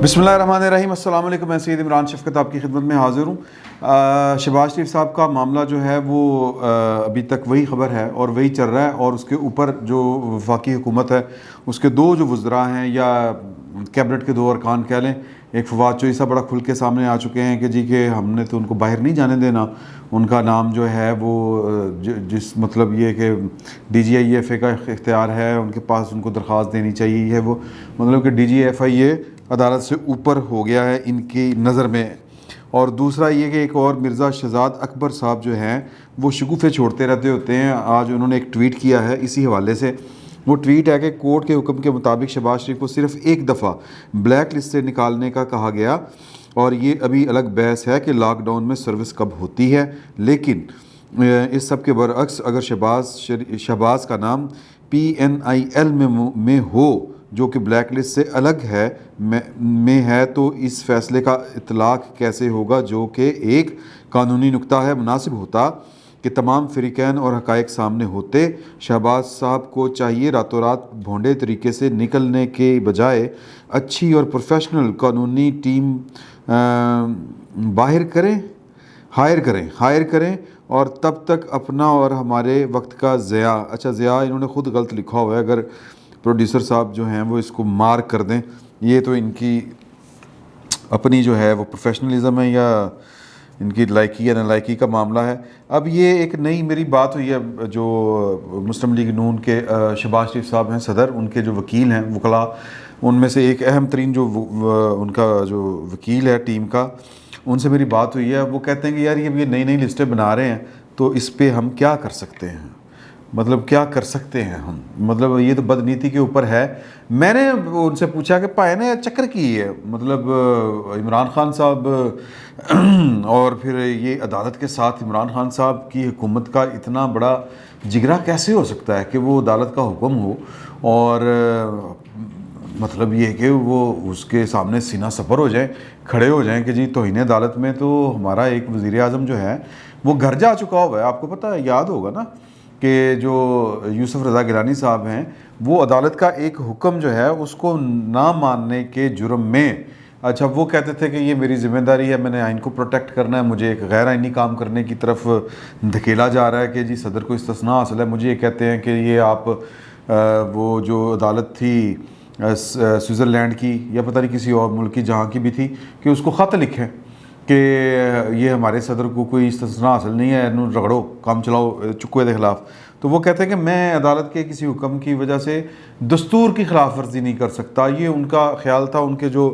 बिस्मिल्लाहिर्रहमानिर्रहीम। अस्सलाम वालेकुम। मैं सैयद इमरान शफ़क़त आपकी खिदमत में हाज़िर हूँ। शहबाज शरीफ साहब का मामला जो है वो अभी तक वही ख़बर है और वही चल रहा है, और उसके ऊपर जो वफाकी हुकूमत है उसके दो जो वज़रा हैं या कैबिनेट के दो अरकान कह लें, एक फवाद चौधरी साहब बड़ा खुल के सामने आ चुके हैं कि जी कि हमने तो उनको बाहर नहीं जाने देना। उनका नाम जो है वो जिस मतलब ये कि DGIFA का इख्तियार है, उनके पास उनको दरख्वास्त देनी चाहिए है, वो मतलब कि DGFIA अदालत से ऊपर हो गया है इनकी नज़र में। और दूसरा ये कि एक और मिर्ज़ा शहजाद अकबर साहब जो हैं वो शगुफ़े छोड़ते रहते होते हैं। आज उन्होंने एक ट्वीट किया है इसी हवाले से। वो ट्वीट है कि कोर्ट के हुक्म के मुताबिक शहबाज शरीफ को सिर्फ़ एक दफ़ा ब्लैक लिस्ट से निकालने का कहा गया, और ये अभी अलग बहस है कि लॉकडाउन में सर्विस कब होती है। लेकिन इस सब के बरअक्स अगर शहबाज का नाम PNIL में हो, जो कि ब्लैक लिस्ट से अलग है में है, तो इस फ़ैसले का इतलाक़ कैसे होगा, जो कि एक कानूनी नुक्ता है। मुनासिब होता कि तमाम फ़रीक़ैन और हक़ाइक़ सामने होते। शहबाज साहब को चाहिए रातों रात भोंडे तरीके से निकलने के बजाय अच्छी और प्रोफेशनल कानूनी टीम हायर करें और तब तक अपना और हमारे वक्त का ज़िया। अच्छा, ज़िया इन्होंने ख़ुद गलत लिखा हुआ है, अगर प्रोड्यूसर साहब जो हैं वो इसको मार्क कर दें। ये तो इनकी अपनी जो है वो प्रोफेशनलिज़म है या इनकी लाइकी या नालायकी का मामला है। अब ये एक नई मेरी बात हुई है, जो मुस्लिम लीग नून के शहबाज शरीफ साहब हैं सदर, उनके जो वकील हैं वकला, उनमें से एक अहम तरीन जो उनका जो वकील है टीम का, उनसे मेरी बात हुई है। वो कहते हैं कि यार ये नई लिस्टें बना रहे हैं तो इस पर हम क्या कर सकते हैं, मतलब क्या कर सकते हैं हम, मतलब ये तो बदनीति के ऊपर है। मैंने उनसे पूछा कि पाए ने चक्कर की है, मतलब इमरान खान साहब और फिर ये अदालत के साथ इमरान खान साहब की हुकूमत का इतना बड़ा जिगरा कैसे हो सकता है कि वो अदालत का हुक्म हो और मतलब ये कि वो उसके सामने सीना सफर हो जाए, खड़े हो जाएं कि जी तौहीन अदालत में तो हमारा एक वज़ीर आज़म जो है वो घर जा चुका हुआ है। आपको पता है, याद होगा ना कि जो यूसुफ रज़ा गिलानी साहब हैं वो अदालत का एक हुक्म जो है उसको ना मानने के जुर्म में, अच्छा वो कहते थे कि ये मेरी ज़िम्मेदारी है, मैंने आइन को प्रोटेक्ट करना है, मुझे एक गैर आइनी काम करने की तरफ धकेला जा रहा है कि जी सदर को इस्तिस्ना हासिल है। मुझे ये कहते हैं कि ये आप वो जो अदालत थी स्विट्ज़रलैंड की या पता नहीं किसी और मुल्क की जहाँ की भी थी, कि उसको ख़त लिखें कि ये हमारे सदर को कोई इस्तिस्ना हासिल नहीं है, इन्हों रगड़ो, काम चलाओ चुक्के के ख़िलाफ़। तो वो कहते हैं कि मैं अदालत के किसी हुक्म की वजह से दस्तूर की खिलाफ वर्जी नहीं कर सकता। ये उनका ख्याल था। उनके जो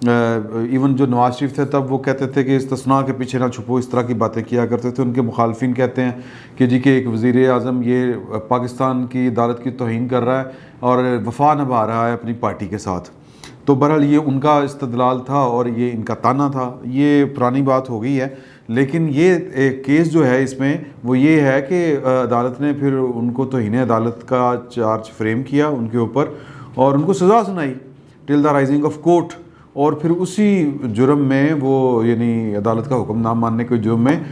इवन जो नवाज शरीफ थे तब वो कहते थे कि इस्तिस्ना के पीछे ना छुपो, इस तरह की बातें किया करते थे। उनके मुखालफिन कहते हैं कि जी कि एक वज़ीर आज़म ये पाकिस्तान की अदालत की तौहीन कर रहा है और वफा निभा रहा है अपनी पार्टी के साथ। तो बहरहाल ये उनका इस्तदलाल था और ये इनका ताना था। ये पुरानी बात हो गई है, लेकिन ये एक केस जो है इसमें वो ये है कि अदालत ने फिर उनको तौहीन अदालत का चार्ज फ्रेम किया उनके ऊपर और उनको सज़ा सुनाई till the rising of court, और फिर उसी जुर्म में वो यानी अदालत का हुक्म ना मानने के जुर्म में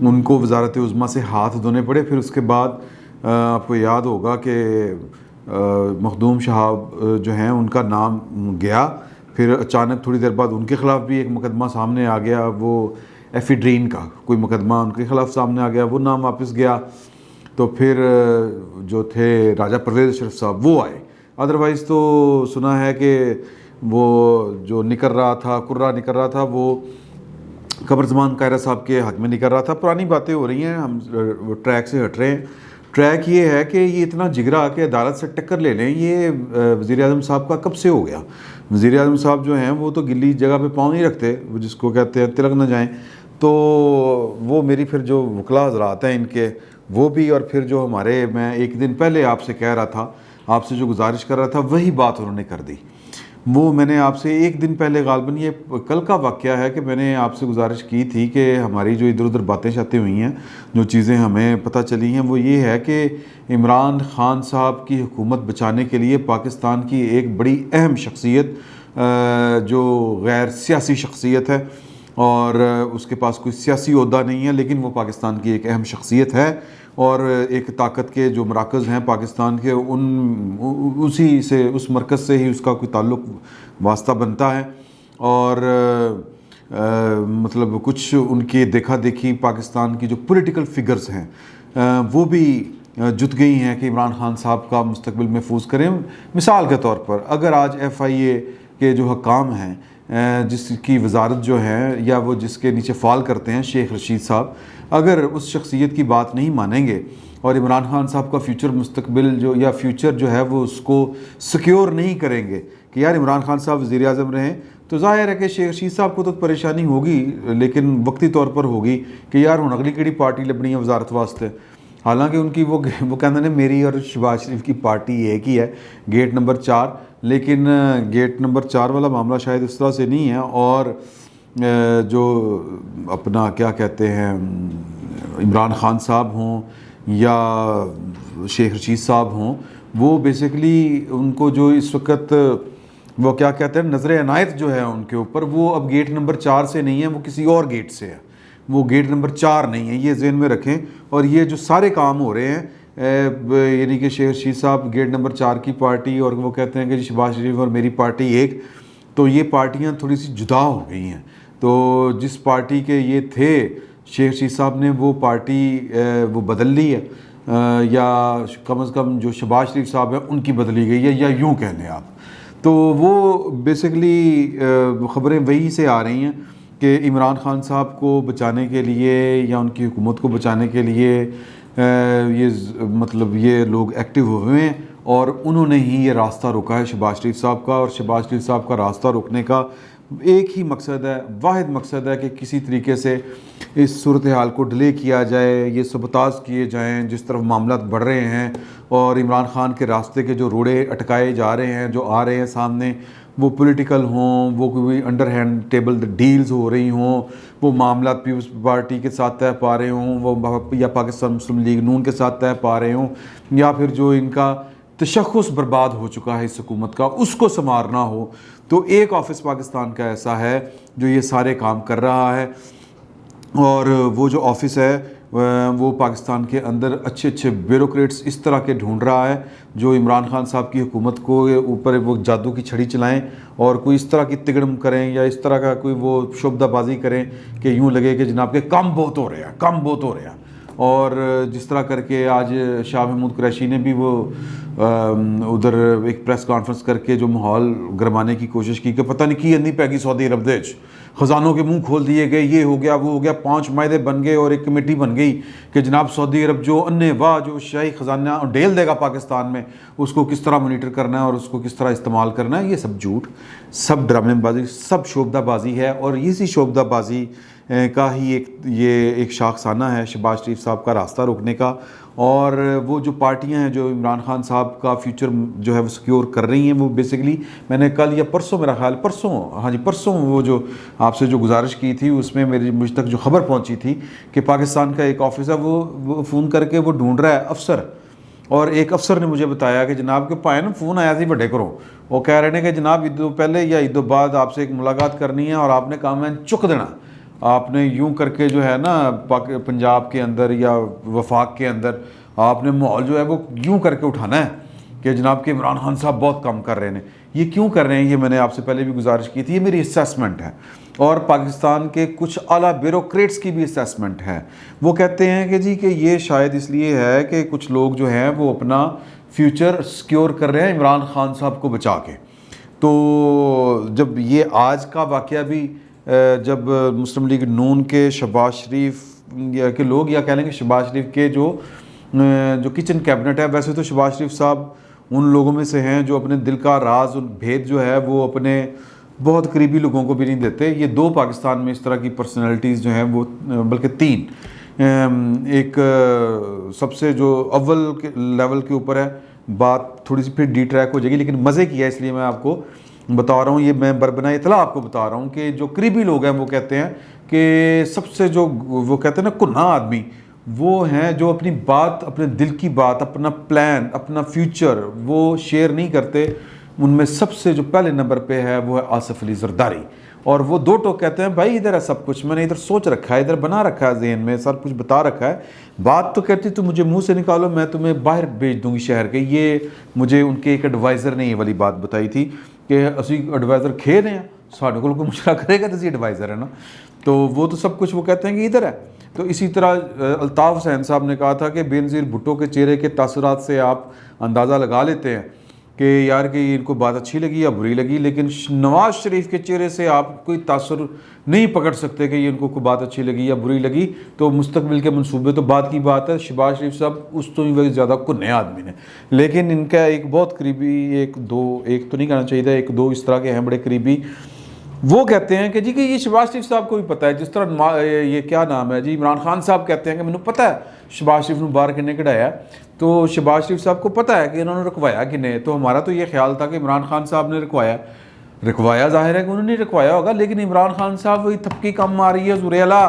उनको वज़ारत उज़्मा से हाथ धोने पड़े। फिर उसके बाद आपको याद होगा कि मखदूम साहब जो हैं उनका नाम गया। फिर अचानक थोड़ी देर बाद उनके ख़िलाफ़ भी एक मुकदमा सामने आ गया, वो एफिड्रीन का कोई मुकदमा उनके ख़िलाफ़ सामने आ गया, वो नाम वापस गया। तो फिर जो थे राजा परवेज़ अशरफ साहब वो आए। अदरवाइज़ तो सुना है कि वो जो कुर्रा निकल रहा था वो कमरज़मान कायरा साहब के हक़ में निकल रहा था। पुरानी बातें हो रही हैं, हम ट्रैक से हट रहे हैं। ट्रैक ये है कि ये इतना जिगरा कि अदालत से टक्कर ले लें, ये वज़ीर आज़म साहब का कब से हो गया। वज़ीर आज़म साहब जो हैं वो तो गिल्ली जगह पे पाँव नहीं रखते, वो जिसको कहते हैं तिलक न जाएं। तो वो मेरी फिर जो वकला हज़रात हैं इनके वो भी, और फिर जो हमारे, मैं एक दिन पहले आपसे कह रहा था, आपसे जो गुजारिश कर रहा था वही बात उन्होंने कर दी। वो मैंने आपसे एक दिन पहले, गालबन ये कल का वाक़या है कि मैंने आपसे गुजारिश की थी कि हमारी जो इधर उधर बातें शातें हुई हैं, जो चीज़ें हमें पता चली हैं, वो ये है कि इमरान खान साहब की हुकूमत बचाने के लिए पाकिस्तान की एक बड़ी अहम शख्सियत, जो गैर सियासी शख्सियत है और उसके पास कोई सियासी ओहदा नहीं है, लेकिन वो पाकिस्तान की एक अहम शख्सियत है और एक ताकत के जो मराकज़ हैं पाकिस्तान के, उसी से, उस मरकज़ से ही उसका कोई ताल्लुक़ वास्ता बनता है। اور مطلب کچھ ان کے دیکھا دیکھی پاکستان کی جو پولیٹیکل فگرز ہیں وہ بھی جت گئی ہیں کہ عمران خان صاحب کا مستقبل محفوظ کریں. مثال کے طور پر اگر آج ایف آئی اے کے جو حکام ہیں جس کی وزارت جو ہے یا وہ جس کے نیچے فال کرتے ہیں شیخ رشید صاحب، اگر اس شخصیت کی بات نہیں مانیں گے اور عمران خان صاحب کا فیوچر مستقبل یا فیوچر جو ہے وہ اس کو سیکیور نہیں کریں گے کہ یار عمران خان صاحب وزیر اعظم رہیں، تو ظاہر ہے کہ شیخ رشید صاحب کو تو پریشانی ہوگی، لیکن وقتی طور پر ہوگی کہ یار ہن اگلی کیڑی پارٹی لبنی ہے وزارت واسطے. حالانکہ ان کی وہ کہتے ہیں میری اور شہباز شریف کی پارٹی ایک ہی ہے، گیٹ نمبر 4، لیکن گیٹ نمبر 4 والا معاملہ شاید اس طرح سے نہیں ہے. اور جو اپنا کیا کہتے ہیں عمران خان صاحب ہوں یا شیخ رشید صاحب ہوں، وہ بیسیکلی ان کو جو اس وقت وہ کیا کہتے ہیں نظر عنایت جو ہے ان کے اوپر، وہ اب گیٹ نمبر 4 سے نہیں ہے، وہ کسی اور گیٹ سے ہے، وہ گیٹ نمبر 4 نہیں ہے، یہ ذہن میں رکھیں. اور یہ جو سارے کام ہو رہے ہیں یعنی کہ شیخ رشید صاحب گیٹ نمبر 4 کی پارٹی اور وہ کہتے ہیں کہ شہباز شریف اور میری پارٹی ایک، تو یہ پارٹیاں تھوڑی سی جدا ہو گئی ہیں. تو جس پارٹی کے یہ تھے شیخ رشید صاحب نے وہ پارٹی وہ بدل لی ہے، یا کم از کم جو شہباز شریف صاحب ہیں ان کی بدلی گئی ہے، یا یوں کہہ لیں آپ. تو وہ بیسیکلی خبریں وہی سے آ رہی ہیں کہ عمران خان صاحب کو بچانے کے لیے یا ان کی حکومت کو بچانے کے لیے یہ مطلب یہ لوگ ایکٹیو ہوئے ہیں اور انہوں نے ہی یہ راستہ روکا ہے شہباز شریف صاحب کا. اور شہباز شریف صاحب کا راستہ روکنے کا ایک ہی مقصد ہے، واحد مقصد ہے کہ کسی طریقے سے اس صورتحال کو ڈیلے کیا جائے، یہ سبوتاژ کیے جائیں جس طرف معاملات بڑھ رہے ہیں، اور عمران خان کے راستے کے جو روڑے اٹکائے جا رہے ہیں جو آ رہے ہیں سامنے، وہ پولیٹیکل ہوں، وہ کوئی انڈر ہینڈ ٹیبل ڈیلز ہو رہی ہوں، وہ معاملات پیپلز پارٹی کے ساتھ طے پا رہے ہوں، وہ یا پاکستان مسلم لیگ نون کے ساتھ طے پا رہے ہوں، یا پھر جو ان کا تشخص برباد ہو چکا ہے اس حکومت کا اس کو سنوارنا ہو، تو ایک آفس پاکستان کا ایسا ہے جو یہ سارے کام کر رہا ہے. اور وہ جو آفس ہے وہ پاکستان کے اندر اچھے اچھے بیوروکریٹس اس طرح کے ڈھونڈ رہا ہے جو عمران خان صاحب کی حکومت کو اوپر وہ جادو کی چھڑی چلائیں اور کوئی اس طرح کی تگڑم کریں یا اس طرح کا کوئی وہ شعبدہ بازی کریں کہ یوں لگے کہ جناب کے کام بہت ہو رہا ہے، کام بہت ہو رہا ہے. اور جس طرح کر کے آج شاہ محمود قریشی نے بھی وہ ادھر ایک پریس کانفرنس کر کے جو ماحول گرمانے کی کوشش کی کہ پتہ نہیں کی نہیں پے گی سعودی عرب دیش، خزانوں کے منہ کھول دیے گئے، یہ ہو گیا وہ ہو گیا، 5 معاہدے بن گئے اور ایک کمیٹی بن گئی کہ جناب سعودی عرب جو انے واہ جو شاہی خزانہ ڈیل دے گا پاکستان میں، اس کو کس طرح مانیٹر کرنا ہے اور اس کو کس طرح استعمال کرنا ہے. یہ سب جھوٹ، سب ڈرامے بازی، سب شعبدہ بازی ہے. اور اسی شعبدہ بازی کا ہی ایک شاخسانہ ہے شہباز شریف صاحب کا راستہ روکنے کا. اور وہ جو پارٹیاں ہیں جو عمران خان صاحب کا فیوچر جو ہے وہ سیکیور کر رہی ہیں، وہ بیسیکلی میں نے کل یا پرسوں میرا خیال پرسوں وہ جو آپ سے جو گزارش کی تھی اس میں مجھ تک جو خبر پہنچی تھی کہ پاکستان کا ایک آفس ہے وہ فون کر کے وہ ڈھونڈ رہا ہے افسر. اور ایک افسر نے مجھے بتایا کہ جناب کے پائے نا فون آیا تھی بڑے کرو، وہ کہہ رہے ہیں کہ جناب عیدوں پہلے یا عیدوں بعد آپ سے ایک ملاقات کرنی ہے اور آپ نے کام ہے چک دینا، آپ نے یوں کر کے جو ہے نا پنجاب کے اندر یا وفاق کے اندر آپ نے ماحول جو ہے وہ یوں کر کے اٹھانا ہے کہ جناب کہ عمران خان صاحب بہت کم کر رہے ہیں. یہ کیوں کر رہے ہیں یہ میں نے آپ سے پہلے بھی گزارش کی تھی، یہ میری اسیسمنٹ ہے اور پاکستان کے کچھ اعلیٰ بیوروکریٹس کی بھی اسیسمنٹ ہے. وہ کہتے ہیں کہ جی کہ یہ شاید اس لیے ہے کہ کچھ لوگ جو ہیں وہ اپنا فیوچر سیکیور کر رہے ہیں عمران خان صاحب کو بچا کے. تو جب یہ آج کا واقعہ بھی جب مسلم لیگ نون کے شہباز شریف کے لوگ یا کہہ لیں کہ شہباز شریف کے جو کچن کیبنٹ ہے، ویسے تو شہباز شریف صاحب ان لوگوں میں سے ہیں جو اپنے دل کا راز بھید جو ہے وہ اپنے بہت قریبی لوگوں کو بھی نہیں دیتے. یہ 2 پاکستان میں اس طرح کی پرسنالٹیز جو ہیں وہ بلکہ 3، ایک سب سے جو اول لیول کے اوپر ہے، بات تھوڑی سی پھر ڈی ٹریک ہو جائے گی لیکن مزے کی ہے اس لیے میں آپ کو بتا رہا ہوں، یہ میں بربنا اطلاع آپ کو بتا رہا ہوں کہ جو قریبی لوگ ہیں وہ کہتے ہیں کہ سب سے جو وہ کہتے ہیں نا کنہا آدمی وہ ہیں جو اپنی بات، اپنے دل کی بات، اپنا پلان، اپنا فیوچر وہ شیئر نہیں کرتے. ان میں سب سے جو پہلے نمبر پہ ہے وہ ہے آصف علی زرداری. اور وہ 2 ٹوک کہتے ہیں بھائی ادھر ہے سب کچھ، میں نے ادھر سوچ رکھا ہے، ادھر بنا رکھا ہے ذہن میں، سب کچھ بتا رکھا ہے. بات تو کہتی تو مجھے منہ سے نکالو میں تمہیں باہر بھیج دوں گی شہر کے. یہ مجھے ان کے ایک ایڈوائزر نے یہ والی بات بتائی تھی کہ اسی ایڈوائزر کھے رہے ہیں साढ़े को कोई मुशरा करेगा तो एडवाइज़र है ना, तो वो तो सब कुछ वो कहते हैं कि इधर है। तो इसी तरह अल्ताफ़ हुसैन साहब ने कहा था कि बेनज़ीर भुट्टो के चेहरे के तासुरात से आप अंदाज़ा लगा लेते हैं कि यार कि इनको बात अच्छी लगी या बुरी लगी, लेकिन नवाज़ शरीफ के चेहरे से आप कोई तासुर नहीं पकड़ सकते कि ये इनको कोई बात अच्छी लगी या बुरी लगी। तो मुस्तकबिल के मंसूबे तो बात की बात है, शहबाज शरीफ साहब उस तो भी ज़्यादा कुन्ने आदमी ने, लेकिन इनका एक बहुत करीबी एक तो नहीं कहना चाहिए था, एक दो इस तरह के हैं बड़े करीबी, वो कहते हैं कि जी कि ये शहबाज शरीफ साहब को भी पता है, जिस तरह ये क्या नाम है जी, इमरान खान साहब कहते हैं कि मैंने पता है शहबाज शरीफ ने बाहर किन्ने कढ़ाया, तो शहबाज शरीफ साहब को पता है कि इन्होंने रखवाया किन्ने। तो हमारा तो ये ख्याल था कि इमरान खान साहब ने रखवाया ज़ाहिर है कि उन्होंने रखवाया होगा, लेकिन इमरान खान साहब वही थपकी कम आ रही है ज़ुरेला,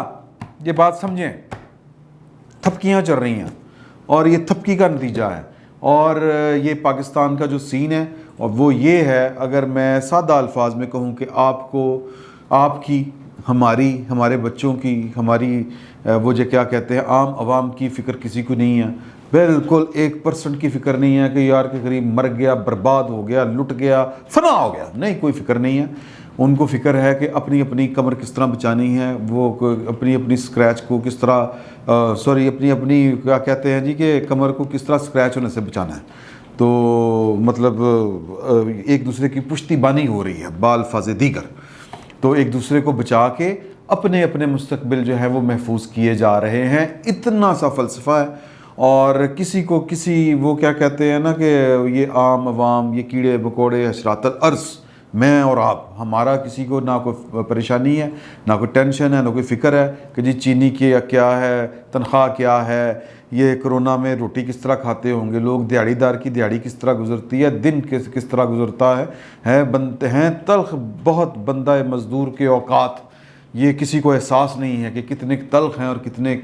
ये बात समझें, थपकियाँ चल रही हैं और ये थपकी का नतीजा है। और ये पाकिस्तान का जो सीन है और वो ये है, अगर मैं सादा अल्फाज में कहूँ कि आपको, आपकी, हमारी, हमारे बच्चों की, हमारी वो जो क्या कहते हैं आम आवाम की फ़िक्र किसी को नहीं है, बिल्कुल 1% की फ़िक्र नहीं है कि यार के करीब मर गया, बर्बाद हो गया, लुट गया, फना हो गया, नहीं, कोई फ़िक्र नहीं है। उनको फ़िक्र है कि अपनी अपनी कमर किस तरह बचानी है, वो अपनी अपनी स्क्रैच को किस तरह अपनी अपनी क्या कहते हैं जी कि कमर को किस तरह स्क्रैच होने से बचाना है। तो मतलब एक दूसरे की पुश्तीबानी हो रही है बाल्फाज़ दीगर, तो एक दूसरे को बचा के अपने अपने मुस्तकबिल जो है वो महफूज किए जा रहे हैं, इतना सा फ़लसफ़ा है। और किसी को किसी वो क्या कहते हैं ना कि ये आम अवाम, ये कीड़े मकोड़े, हशरातल अर्ज़, मैं और आप, हमारा किसी को ना कोई परेशानी है, ना कोई टेंशन है, ना कोई फ़िक्र है कि जी चीनी की क्या है, तनख्वाह क्या है, ये कोरोना में रोटी किस तरह खाते होंगे लोग, दिहाड़ीदार की दिहाड़ी किस तरह गुजरती है, दिन किस तरह गुजरता है बनते हैं तल्ख बहुत बंदा मज़दूर के औकात, ये किसी को एहसास नहीं है कि कितने तल्ख हैं और कितने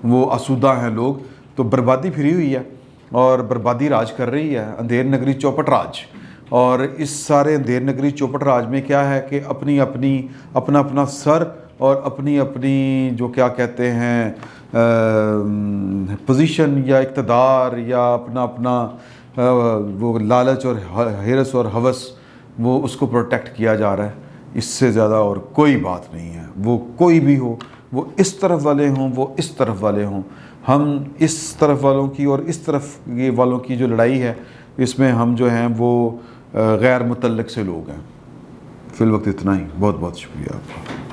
वो आसूदा हैं लोग। तो बर्बादी फिरी हुई है और बर्बादी राज कर रही है, अंधेर नगरी चौपट राज। और इस सारे अंधेर नगरी चौपट राज में क्या है कि अपनी अपनी अपना अपना सर और अपनी अपनी जो क्या कहते हैं पोजीशन या इक़्तिदार या अपना अपना वो लालच और हिरस और हवस, वो उसको प्रोटेक्ट किया जा रहा है। इससे ज़्यादा और कोई बात नहीं है। वो कोई भी हो, वो इस तरफ वाले हों, वो इस तरफ वाले हों, हम इस तरफ वालों की और इस तरफ ये वालों की जो लड़ाई है, इसमें हम जो हैं वो गैर मुतल्लिक़ से लोग हैं। फ़िल वक्त इतना ही। बहुत बहुत शुक्रिया आपका।